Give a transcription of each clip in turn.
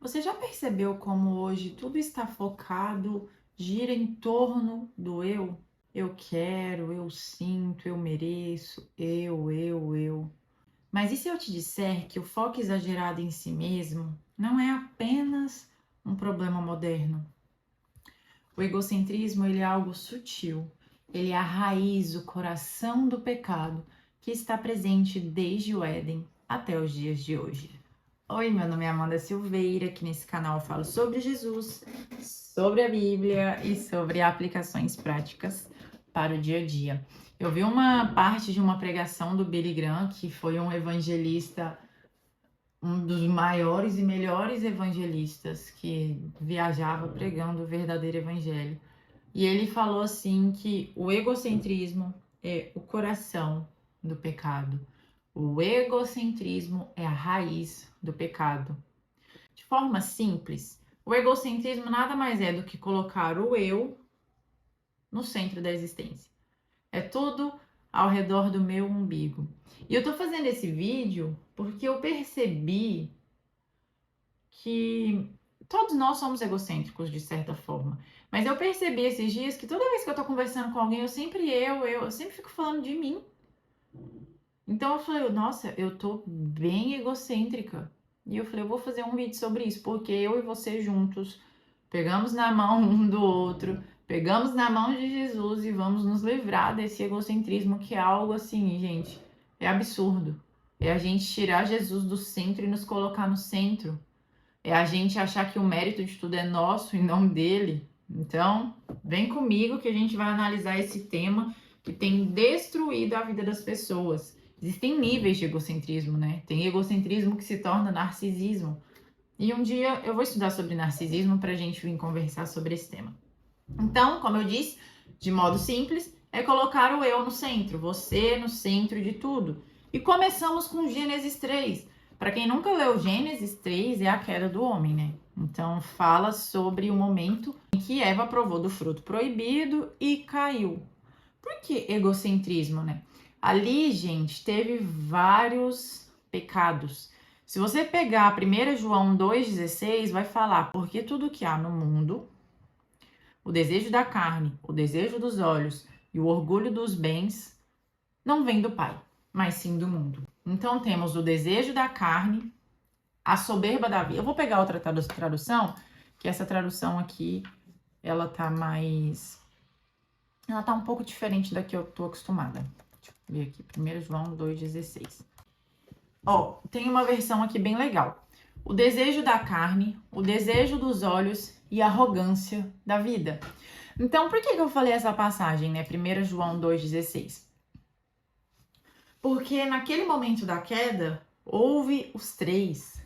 Você já percebeu como hoje tudo está focado, gira em torno do eu? Eu quero, eu sinto, eu mereço, eu. Mas e se eu te disser que o foco exagerado em si mesmo não é apenas um problema moderno? O egocentrismo, ele é algo sutil. Ele é a raiz, o coração do pecado que está presente desde o Éden até os dias de hoje. Oi, meu nome é Amanda Silveira, aqui nesse canal eu falo sobre Jesus, sobre a Bíblia e sobre aplicações práticas para o dia a dia. Eu vi uma parte de uma pregação do Billy Graham, que foi um evangelista, um dos maiores e melhores evangelistas que viajava pregando o verdadeiro evangelho. E ele falou assim que o egocentrismo é o coração do pecado. O egocentrismo é a raiz do pecado. De forma simples, o egocentrismo nada mais é do que colocar o eu no centro da existência. É tudo ao redor do meu umbigo. E eu tô fazendo esse vídeo porque eu percebi que todos nós somos egocêntricos de certa forma. Mas eu percebi esses dias que toda vez que eu tô conversando com alguém, eu sempre fico falando de mim. Então eu falei, nossa, eu tô bem egocêntrica. E eu falei, eu vou fazer um vídeo sobre isso, porque eu e você juntos pegamos na mão um do outro, pegamos na mão de Jesus e vamos nos livrar desse egocentrismo que é algo assim, gente, é absurdo. É a gente tirar Jesus do centro e nos colocar no centro. É a gente achar que o mérito de tudo é nosso e não dele. Então, vem comigo que a gente vai analisar esse tema que tem destruído a vida das pessoas. Existem níveis de egocentrismo, né? Tem egocentrismo que se torna narcisismo. E um dia eu vou estudar sobre narcisismo para a gente vir conversar sobre esse tema. Então, como eu disse, de modo simples, é colocar o eu no centro, você no centro de tudo. E começamos com Gênesis 3. Para quem nunca leu Gênesis 3, é a queda do homem, né? Então, fala sobre o momento em que Eva provou do fruto proibido e caiu. Por que egocentrismo, né? Ali, gente, teve vários pecados. Se você pegar 1 João 2,16, vai falar, porque tudo que há no mundo, o desejo da carne, o desejo dos olhos e o orgulho dos bens, não vem do Pai, mas sim do mundo. Então temos o desejo da carne, a soberba da vida. Eu vou pegar outra tradução, que essa tradução aqui, ela tá um pouco diferente da que eu tô acostumada. Deixa eu ver aqui, 1 João 2,16. Ó, tem uma versão aqui bem legal. O desejo da carne, o desejo dos olhos e a arrogância da vida. Então, por que eu falei essa passagem, né? 1 João 2,16. Porque naquele momento da queda, houve os três.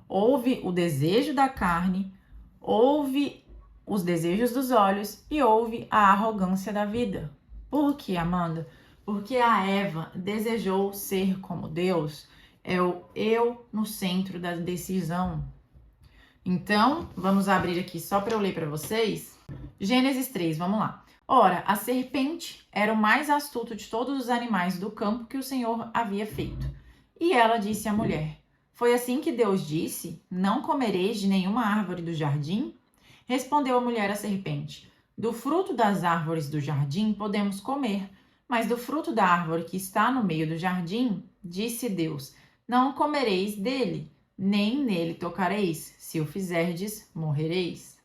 Houve o desejo da carne, houve os desejos dos olhos e houve a arrogância da vida. Por que, Amanda? Porque a Eva desejou ser como Deus. É o eu no centro da decisão. Então, vamos abrir aqui só para eu ler para vocês. Gênesis 3, vamos lá. Ora, a serpente era o mais astuto de todos os animais do campo que o Senhor havia feito. E ela disse à mulher: Foi assim que Deus disse: Não comereis de nenhuma árvore do jardim? Respondeu a mulher à serpente: Do fruto das árvores do jardim podemos comer, mas do fruto da árvore que está no meio do jardim, disse Deus: Não comereis dele, nem nele tocareis. Se o fizerdes, morrereis.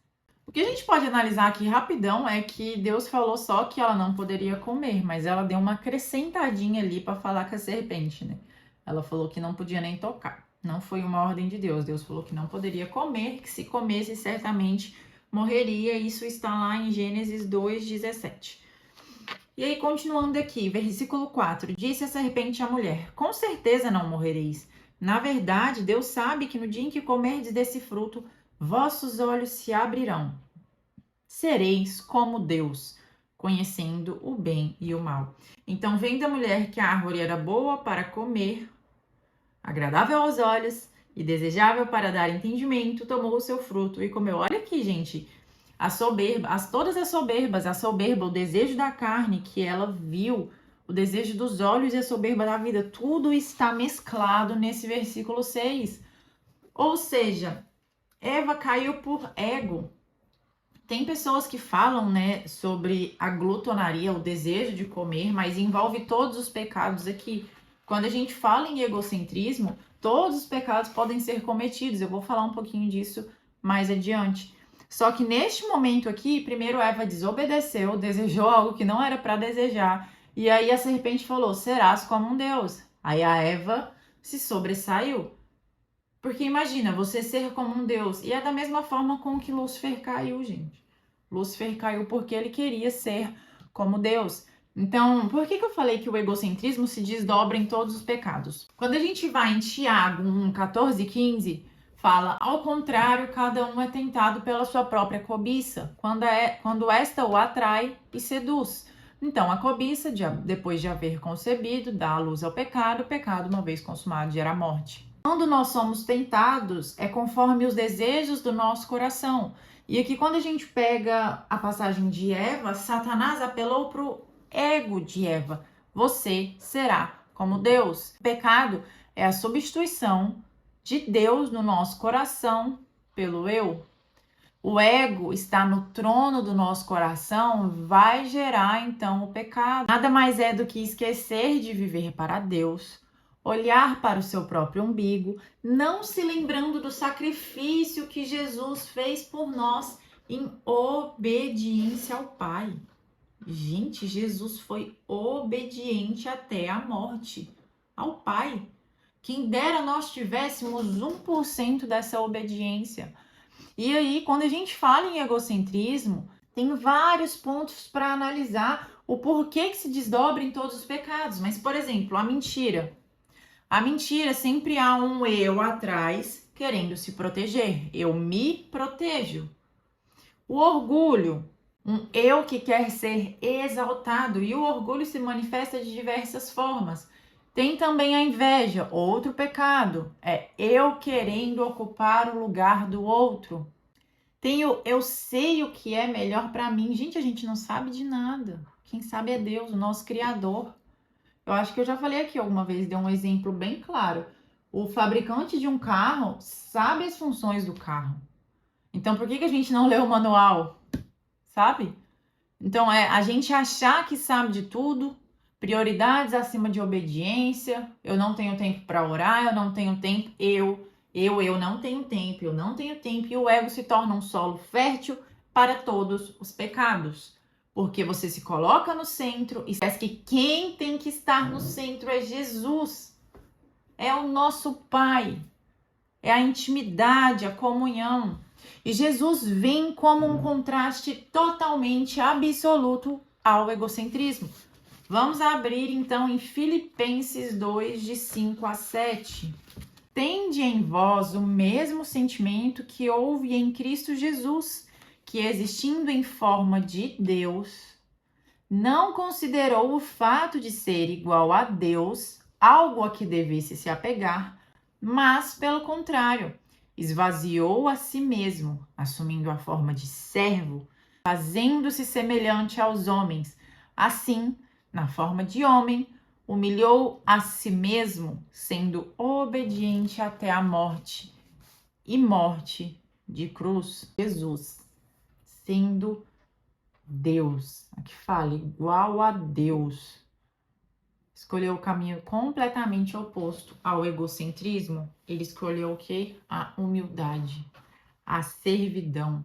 O que a gente pode analisar aqui rapidão é que Deus falou só que ela não poderia comer, mas ela deu uma acrescentadinha ali para falar com a serpente, né? Ela falou que não podia nem tocar. Não foi uma ordem de Deus. Deus falou que não poderia comer, que se comesse certamente morreria. Isso está lá em Gênesis 2,17. E aí, continuando aqui, versículo 4. Disse a serpente à mulher: Com certeza não morrereis. Na verdade, Deus sabe que no dia em que comerdes desse fruto, vossos olhos se abrirão. Sereis como Deus, conhecendo o bem e o mal. Então, vendo a mulher que a árvore era boa para comer, agradável aos olhos e desejável para dar entendimento, tomou o seu fruto e comeu. Olha aqui, gente, a soberba, todas as soberbas, a soberba, o desejo da carne que ela viu, o desejo dos olhos e a soberba da vida, tudo está mesclado nesse versículo 6. Ou seja, Eva caiu por ego. Tem pessoas que falam, né, sobre a glutonaria, o desejo de comer, mas envolve todos os pecados aqui. Quando a gente fala em egocentrismo, todos os pecados podem ser cometidos. Eu vou falar um pouquinho disso mais adiante. Só que neste momento aqui, primeiro Eva desobedeceu, desejou algo que não era para desejar, e aí a serpente falou: serás como um Deus. Aí a Eva se sobressaiu. Porque imagina, você ser como um Deus. E é da mesma forma com que Lúcifer caiu, gente. Lúcifer caiu porque ele queria ser como Deus. Então, por que eu falei que o egocentrismo se desdobra em todos os pecados? Quando a gente vai em Tiago 1, 14 e 15, fala: ao contrário, cada um é tentado pela sua própria cobiça, quando esta o atrai e seduz. Então, a cobiça, depois de haver concebido, dá a luz ao pecado, o pecado, uma vez consumado, gera a morte. Quando nós somos tentados, é conforme os desejos do nosso coração. E aqui, quando a gente pega a passagem de Eva, Satanás apelou para o ego de Eva. Você será como Deus. O pecado é a substituição de Deus no nosso coração pelo eu. O ego está no trono do nosso coração, vai gerar então o pecado. Nada mais é do que esquecer de viver para Deus, olhar para o seu próprio umbigo, não se lembrando do sacrifício que Jesus fez por nós em obediência ao Pai. Gente, Jesus foi obediente até a morte ao Pai. Quem dera nós tivéssemos 1% dessa obediência. E aí, quando a gente fala em egocentrismo, tem vários pontos para analisar o porquê que se desdobra em todos os pecados. Mas, por exemplo, a mentira. A mentira sempre há um eu atrás querendo se proteger. Eu me protejo. O orgulho, um eu que quer ser exaltado. E o orgulho se manifesta de diversas formas. Tem também a inveja, outro pecado. É eu querendo ocupar o lugar do outro. Tem o eu sei o que é melhor para mim. Gente, a gente não sabe de nada. Quem sabe é Deus, o nosso Criador. Eu acho que eu já falei aqui alguma vez, dei um exemplo bem claro. O fabricante de um carro sabe as funções do carro. Então, por que a gente não lê o manual? Sabe? Então, é a gente achar que sabe de tudo, prioridades acima de obediência. Eu não tenho tempo para orar, eu não tenho tempo. Eu não tenho tempo, eu não tenho tempo. E o ego se torna um solo fértil para todos os pecados. Porque você se coloca no centro e esquece que quem tem que estar no centro é Jesus. É o nosso Pai. É a intimidade, a comunhão. E Jesus vem como um contraste totalmente absoluto ao egocentrismo. Vamos abrir então em Filipenses 2, de 5 a 7. Tende em vós o mesmo sentimento que houve em Cristo Jesus, que existindo em forma de Deus, não considerou o fato de ser igual a Deus algo a que devesse se apegar, mas, pelo contrário, esvaziou a si mesmo, assumindo a forma de servo, fazendo-se semelhante aos homens. Assim, na forma de homem, humilhou a si mesmo, sendo obediente até a morte e morte de cruz. Jesus, sendo Deus, aqui fala, igual a Deus, escolheu o caminho completamente oposto ao egocentrismo. Ele escolheu o quê? A humildade, a servidão.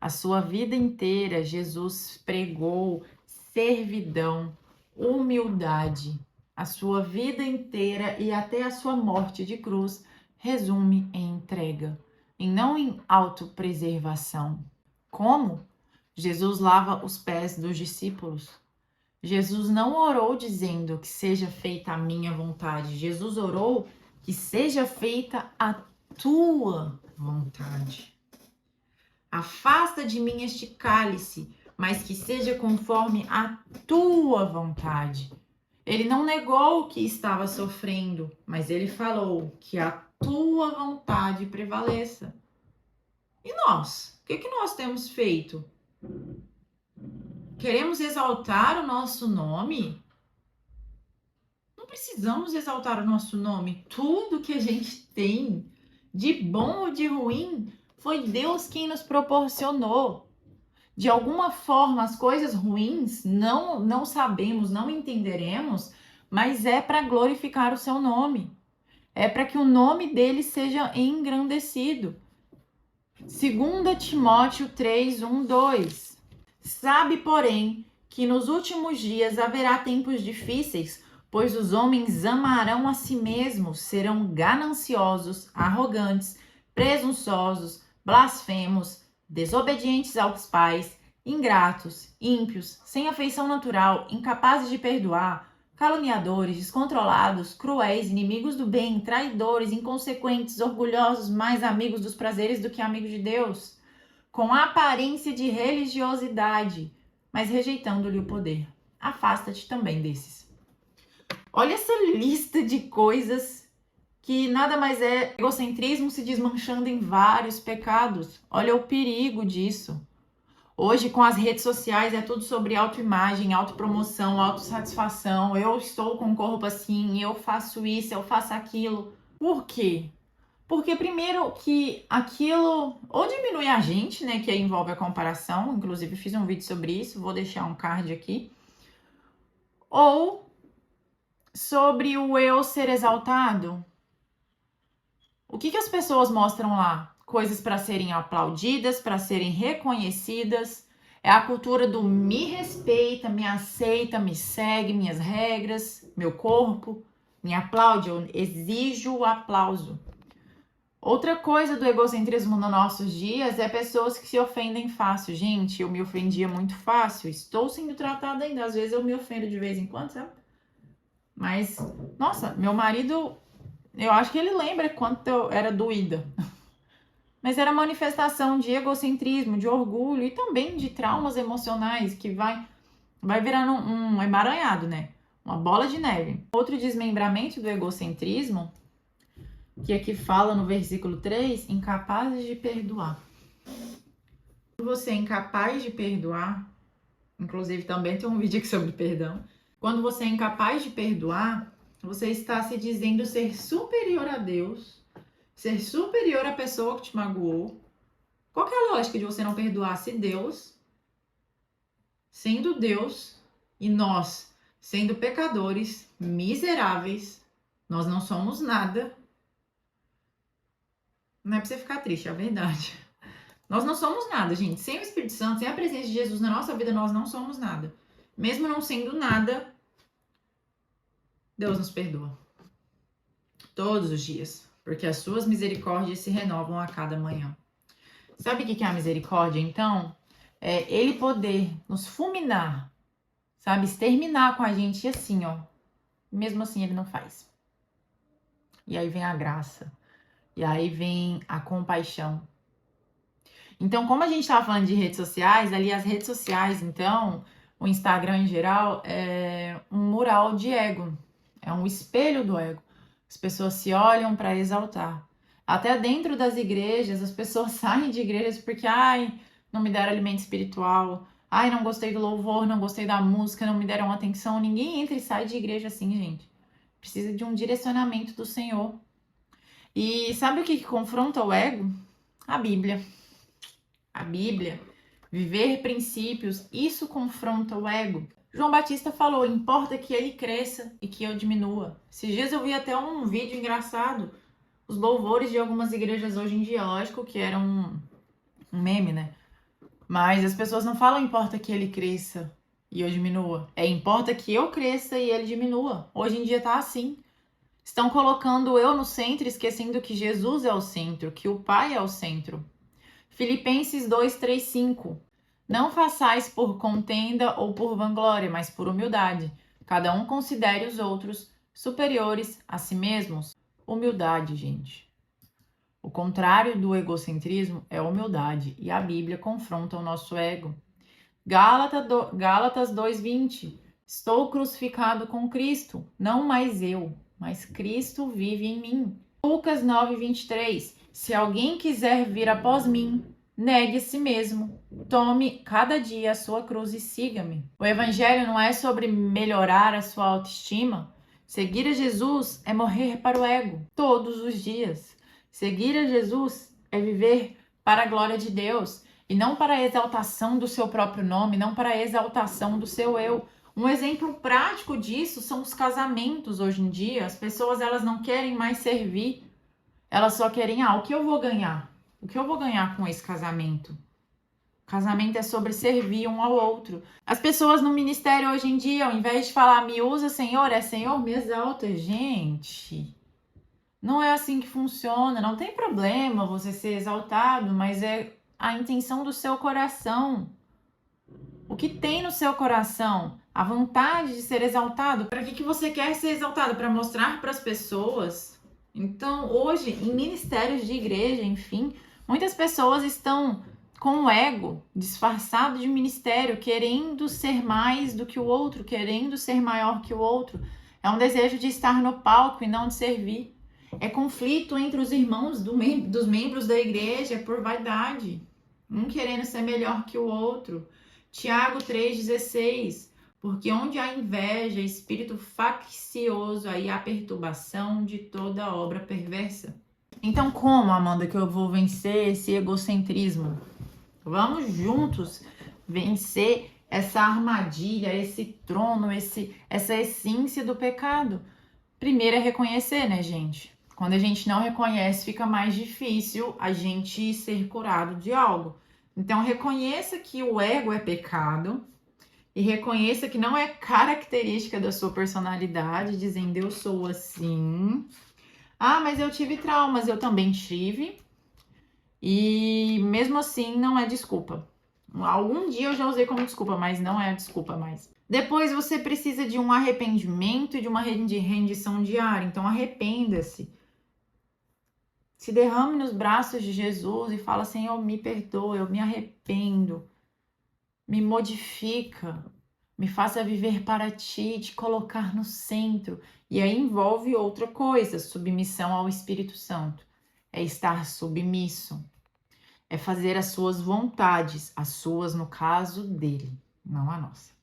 A sua vida inteira, Jesus pregou servidão, humildade. A sua vida inteira e até a sua morte de cruz resume em entrega, e não em autopreservação. Como? Jesus lava os pés dos discípulos. Jesus não orou dizendo que seja feita a minha vontade. Jesus orou que seja feita a tua vontade. Afasta de mim este cálice, mas que seja conforme a tua vontade. Ele não negou que estava sofrendo, mas ele falou que a tua vontade prevaleça. E nós? O que nós temos feito? Queremos exaltar o nosso nome? Não precisamos exaltar o nosso nome. Tudo que a gente tem, de bom ou de ruim, Foi Deus quem nos proporcionou. De alguma forma, as coisas ruins não sabemos, não entenderemos, mas é para glorificar o seu nome. É para que o nome dele seja engrandecido. 2 Timóteo 3, 1, 2. Sabe, porém, que nos últimos dias haverá tempos difíceis, pois os homens amarão a si mesmos, serão gananciosos, arrogantes, presunçosos, blasfemos, desobedientes aos pais, ingratos, ímpios, sem afeição natural, incapazes de perdoar, caluniadores, descontrolados, cruéis, inimigos do bem, traidores, inconsequentes, orgulhosos, mais amigos dos prazeres do que amigos de Deus, com aparência de religiosidade, mas rejeitando-lhe o poder. Afasta-te também desses. Olha essa lista de coisas que nada mais é egocentrismo se desmanchando em vários pecados. Olha o perigo disso. Hoje, com as redes sociais, é tudo sobre autoimagem, autopromoção, autossatisfação. Eu estou com um corpo assim, eu faço isso, eu faço aquilo. Por quê? Porque, primeiro, que aquilo ou diminui a gente, né, que envolve a comparação. Inclusive, fiz um vídeo sobre isso, vou deixar um card aqui. Ou sobre o eu ser exaltado. O que as pessoas mostram lá? Coisas para serem aplaudidas, para serem reconhecidas. É a cultura do me respeita, me aceita, me segue, minhas regras, meu corpo, me aplaude, eu exijo o aplauso. Outra coisa do egocentrismo nos nossos dias é pessoas que se ofendem fácil. Gente, eu me ofendia muito fácil, estou sendo tratada ainda, às vezes eu me ofendo de vez em quando, sabe? Mas, nossa, meu marido, eu acho que ele lembra quanto eu era doída. Mas era manifestação de egocentrismo, de orgulho e também de traumas emocionais que vai virando um emaranhado, né? Uma bola de neve. Outro desmembramento do egocentrismo, que aqui fala no versículo 3, incapazes de perdoar. Quando você é incapaz de perdoar, inclusive também tem um vídeo aqui sobre perdão. Quando você é incapaz de perdoar, você está se dizendo ser superior a Deus, ser superior à pessoa que te magoou. Qual que é a lógica de você não perdoar se Deus, sendo Deus, e nós, sendo pecadores, miseráveis, nós não somos nada. Não é pra você ficar triste, é a verdade. Nós não somos nada, gente. Sem o Espírito Santo, sem a presença de Jesus na nossa vida, nós não somos nada. Mesmo não sendo nada, Deus nos perdoa. Todos os dias. Porque as suas misericórdias se renovam a cada manhã. Sabe o que é a misericórdia, então? É ele poder nos fulminar, sabe? Exterminar com a gente e assim, ó. Mesmo assim ele não faz. E aí vem a graça. E aí vem a compaixão. Então, como a gente estava falando de redes sociais, ali as redes sociais, então, o Instagram em geral, é um mural de ego. É um espelho do ego. As pessoas se olham para exaltar. Até dentro das igrejas, as pessoas saem de igrejas porque, ai, não me deram alimento espiritual. Ai, não gostei do louvor, não gostei da música, não me deram atenção. Ninguém entra e sai de igreja assim, gente. Precisa de um direcionamento do Senhor. E sabe o que confronta o ego? A Bíblia. A Bíblia. Viver princípios, isso confronta o ego. João Batista falou, importa que ele cresça e que eu diminua. Esses dias eu vi até um vídeo engraçado. Os louvores de algumas igrejas hoje em dia, lógico que era um meme, né? Mas as pessoas não falam importa que ele cresça e eu diminua. É importa que eu cresça e ele diminua. Hoje em dia tá assim. Estão colocando eu no centro, esquecendo que Jesus é o centro, que o Pai é o centro. Filipenses 2, 3, 5. Não façais por contenda ou por vanglória, mas por humildade. Cada um considere os outros superiores a si mesmos. Humildade, gente. O contrário do egocentrismo é a humildade, e a Bíblia confronta o nosso ego. Gálatas 2:20. Estou crucificado com Cristo, não mais eu, mas Cristo vive em mim. Lucas 9:23. Se alguém quiser vir após mim, negue a si mesmo, tome cada dia a sua cruz e siga-me. O evangelho não é sobre melhorar a sua autoestima. Seguir a Jesus é morrer para o ego todos os dias. Seguir a Jesus é viver para a glória de Deus e não para a exaltação do seu próprio nome, não para a exaltação do seu eu. Um exemplo prático disso são os casamentos hoje em dia. As pessoas, elas não querem mais servir, elas só querem, o que eu vou ganhar? O que eu vou ganhar com esse casamento? Casamento é sobre servir um ao outro. As pessoas no ministério hoje em dia, ao invés de falar me usa, Senhor, é Senhor, me exalta. Gente, não é assim que funciona. Não tem problema você ser exaltado, mas é a intenção do seu coração. O que tem no seu coração? A vontade de ser exaltado. Para que você quer ser exaltado? Para mostrar para as pessoas? Então, hoje, em ministérios de igreja, enfim, muitas pessoas estão com o ego disfarçado de ministério, querendo ser mais do que o outro, querendo ser maior que o outro. É um desejo de estar no palco e não de servir. É conflito entre os irmãos dos membros da igreja por vaidade. Um querendo ser melhor que o outro. Tiago 3,16. Porque onde há inveja, espírito faccioso, aí há perturbação de toda obra perversa. Então, como, Amanda, que eu vou vencer esse egocentrismo? Vamos juntos vencer essa armadilha, esse trono, essa essência do pecado. Primeiro é reconhecer, né, gente? Quando a gente não reconhece, fica mais difícil a gente ser curado de algo. Então, reconheça que o ego é pecado e reconheça que não é característica da sua personalidade, dizendo eu sou assim. Mas eu tive traumas, eu também tive. E mesmo assim, não é desculpa. Algum dia eu já usei como desculpa, mas não é desculpa mais. Depois você precisa de um arrependimento e de uma rendição diária. Então arrependa-se. Se derrame nos braços de Jesus e fala, Senhor, me perdoa, eu me arrependo. Me modifica. Me faça viver para ti, te colocar no centro. E aí envolve outra coisa, submissão ao Espírito Santo. É estar submisso. É fazer as suas vontades, as suas no caso dele, não a nossa.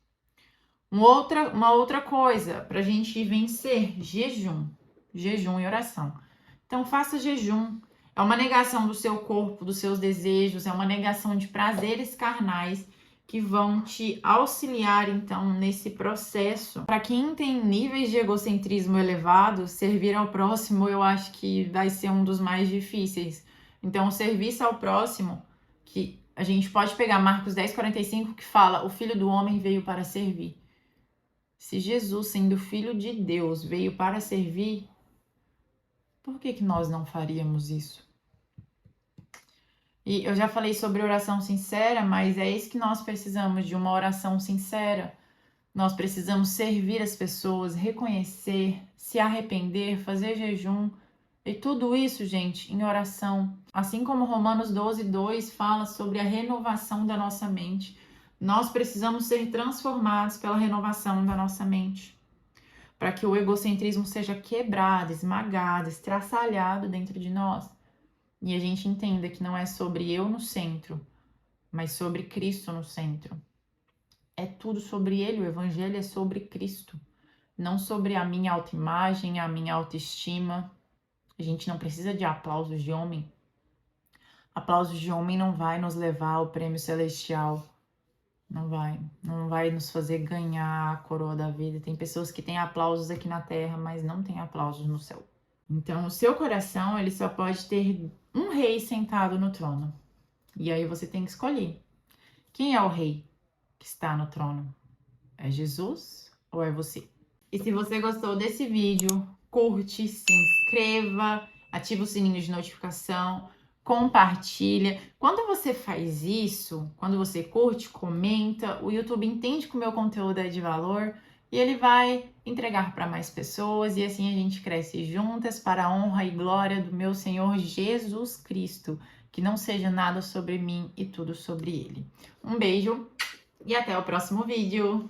Uma outra coisa para a gente vencer, jejum e oração. Então faça jejum, é uma negação do seu corpo, dos seus desejos, é uma negação de prazeres carnais que vão te auxiliar então nesse processo. Para quem tem níveis de egocentrismo elevado, servir ao próximo eu acho que vai ser um dos mais difíceis. Então, o serviço ao próximo, que a gente pode pegar Marcos 10:45, que fala, o Filho do Homem veio para servir. Se Jesus, sendo Filho de Deus, veio para servir, por que nós não faríamos isso? E eu já falei sobre oração sincera, mas é isso que nós precisamos, de uma oração sincera. Nós precisamos servir as pessoas, reconhecer, se arrepender, fazer jejum. E tudo isso, gente, em oração. Assim como Romanos 12:2 fala sobre a renovação da nossa mente. Nós precisamos ser transformados pela renovação da nossa mente. Para que o egocentrismo seja quebrado, esmagado, estraçalhado dentro de nós. E a gente entenda que não é sobre eu no centro, mas sobre Cristo no centro. É tudo sobre Ele, o Evangelho é sobre Cristo. Não sobre a minha autoimagem, a minha autoestima. A gente não precisa de aplausos de homem. Aplausos de homem não vai nos levar ao prêmio celestial. Não vai nos fazer ganhar a coroa da vida. Tem pessoas que têm aplausos aqui na terra, mas não têm aplausos no céu. Então, o seu coração, ele só pode ter um rei sentado no trono. E aí você tem que escolher. Quem é o rei que está no trono? É Jesus ou é você? E se você gostou desse vídeo, curte, se inscreva, ativa o sininho de notificação, compartilha. Quando você faz isso, quando você curte, comenta, o YouTube entende que o meu conteúdo é de valor e ele vai entregar para mais pessoas e assim a gente cresce juntas para a honra e glória do meu Senhor Jesus Cristo. Que não seja nada sobre mim e tudo sobre Ele. Um beijo e até o próximo vídeo.